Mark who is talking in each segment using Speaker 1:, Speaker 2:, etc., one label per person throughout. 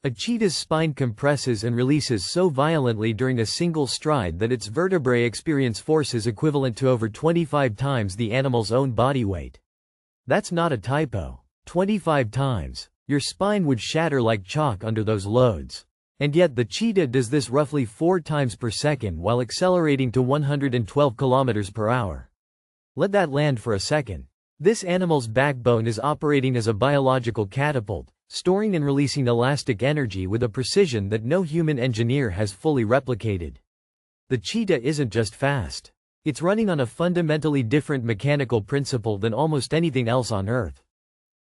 Speaker 1: A cheetah's spine compresses and releases so violently during a single stride that its vertebrae experience forces equivalent to over 25 times the animal's own body weight. That's not a typo. 25 times. Your spine would shatter like chalk under those loads. And yet the cheetah does this roughly 4 times per second while accelerating to 112 kilometers per hour. Let that land for a second. This animal's backbone is operating as a biological catapult, storing and releasing elastic energy with a precision that no human engineer has fully replicated. The cheetah isn't just fast. It's running on a fundamentally different mechanical principle than almost anything else on Earth.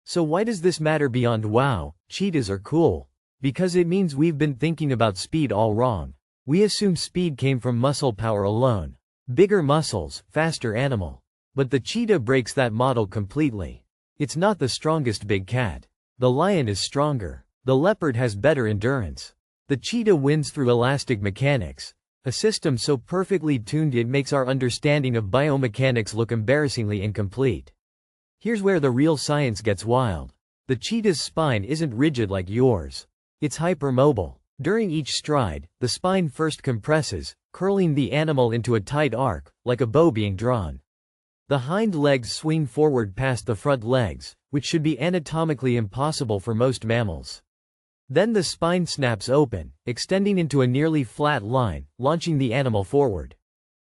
Speaker 1: So why does this matter beyond wow, cheetahs are cool? Because it means we've been thinking about speed all wrong. We assume speed came from muscle power alone. Bigger muscles, faster animal. But the cheetah breaks that model completely. It's not the strongest big cat. The lion is stronger. The leopard has better endurance. The cheetah wins through elastic mechanics, a system so perfectly tuned it makes our understanding of biomechanics look embarrassingly incomplete. Here's where the real science gets wild. The cheetah's spine isn't rigid like yours. It's hypermobile. During each stride, the spine first compresses, curling the animal into a tight arc, like a bow being drawn. The hind legs swing forward past the front legs, which should be anatomically impossible for most mammals. Then the spine snaps open, extending into a nearly flat line, launching the animal forward.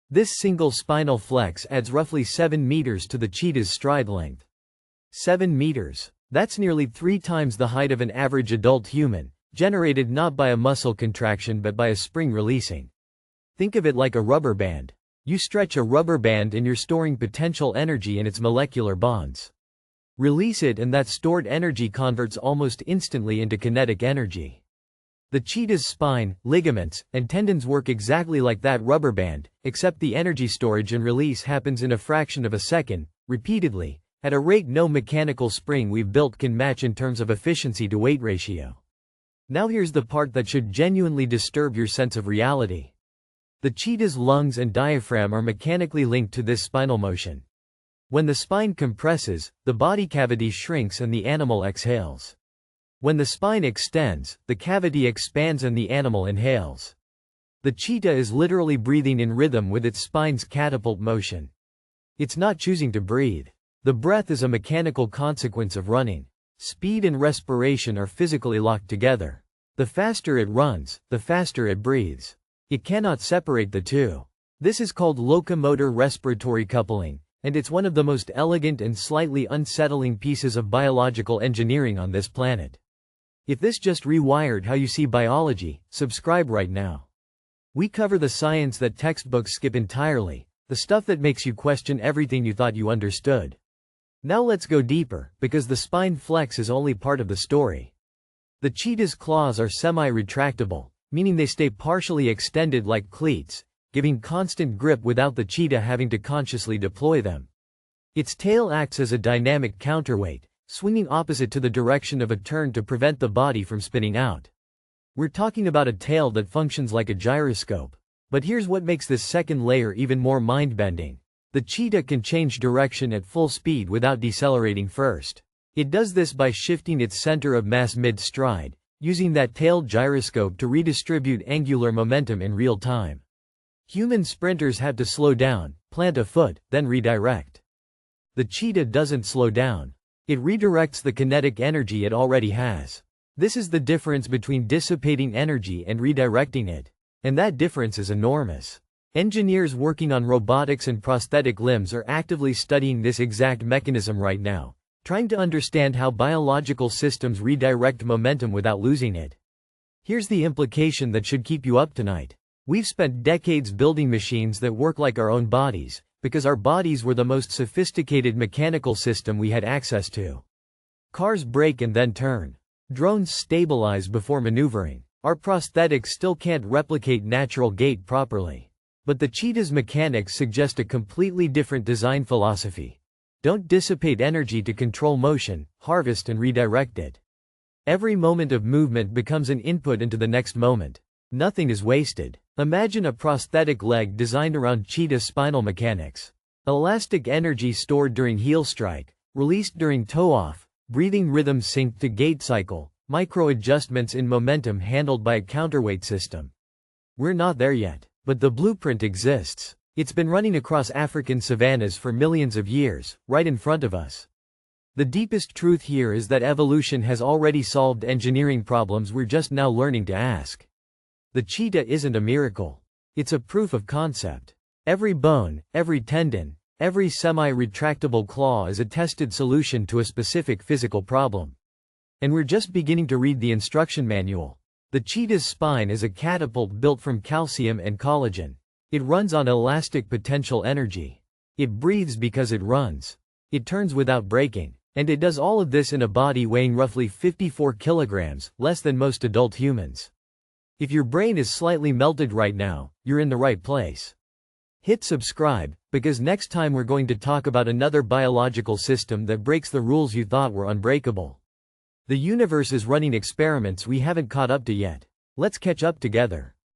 Speaker 1: This single spinal flex adds roughly 7 meters to the cheetah's stride length. 7 meters. That's nearly 3 times the height of an average adult human, generated not by a muscle contraction but by a spring releasing. Think of it like a rubber band. You stretch a rubber band and you're storing potential energy in its molecular bonds. Release it and that stored energy converts almost instantly into kinetic energy. The cheetah's spine, ligaments, and tendons work exactly like that rubber band, except the energy storage and release happens in a fraction of a second, repeatedly, at a rate no mechanical spring we've built can match in terms of efficiency to weight ratio. Now here's the part that should genuinely disturb your sense of reality. The cheetah's lungs and diaphragm are mechanically linked to this spinal motion. When the spine compresses, the body cavity shrinks and the animal exhales. When the spine extends, the cavity expands and the animal inhales. The cheetah is literally breathing in rhythm with its spine's catapult motion. It's not choosing to breathe. The breath is a mechanical consequence of running. Speed and respiration are physically locked together. The faster it runs, the faster it breathes. It cannot separate the two. This is called locomotor respiratory coupling, and it's one of the most elegant and slightly unsettling pieces of biological engineering on this planet. If this just rewired how you see biology, subscribe right now. We cover the science that textbooks skip entirely, the stuff that makes you question everything you thought you understood. Now let's go deeper, because the spine flex is only part of the story. The cheetah's claws are semi-retractable, meaning they stay partially extended like cleats, giving constant grip without the cheetah having to consciously deploy them. Its tail acts as a dynamic counterweight, swinging opposite to the direction of a turn to prevent the body from spinning out. We're talking about a tail that functions like a gyroscope. But here's what makes this second layer even more mind-bending. The cheetah can change direction at full speed without decelerating first. It does this by shifting its center of mass mid-stride, using that tailed gyroscope to redistribute angular momentum in real time. Human sprinters have to slow down, plant a foot, then redirect. The cheetah doesn't slow down. It redirects the kinetic energy it already has. This is the difference between dissipating energy and redirecting it. And that difference is enormous. Engineers working on robotics and prosthetic limbs are actively studying this exact mechanism right now, trying to understand how biological systems redirect momentum without losing it. Here's the implication that should keep you up tonight. We've spent decades building machines that work like our own bodies, because our bodies were the most sophisticated mechanical system we had access to. Cars brake and then turn. Drones stabilize before maneuvering. Our prosthetics still can't replicate natural gait properly. But the cheetah's mechanics suggest a completely different design philosophy. Don't dissipate energy to control motion, harvest and redirect it. Every moment of movement becomes an input into the next moment. Nothing is wasted. Imagine a prosthetic leg designed around cheetah spinal mechanics. Elastic energy stored during heel strike, released during toe off, breathing rhythm synced to gait cycle, Micro-adjustments in momentum handled by a counterweight system. We're not there yet, but the blueprint exists. It's been running across African savannas for millions of years, right in front of us. The deepest truth here is that evolution has already solved engineering problems we're just now learning to ask. The cheetah isn't a miracle. It's a proof of concept. Every bone, every tendon, every semi-retractable claw is a tested solution to a specific physical problem. And we're just beginning to read the instruction manual. The cheetah's spine is a catapult built from calcium and collagen. It runs on elastic potential energy. It breathes because it runs. It turns without braking. And it does all of this in a body weighing roughly 54 kilograms, less than most adult humans. If your brain is slightly melted right now, you're in the right place. Hit subscribe, because next time we're going to talk about another biological system that breaks the rules you thought were unbreakable. The universe is running experiments we haven't caught up to yet. Let's catch up together.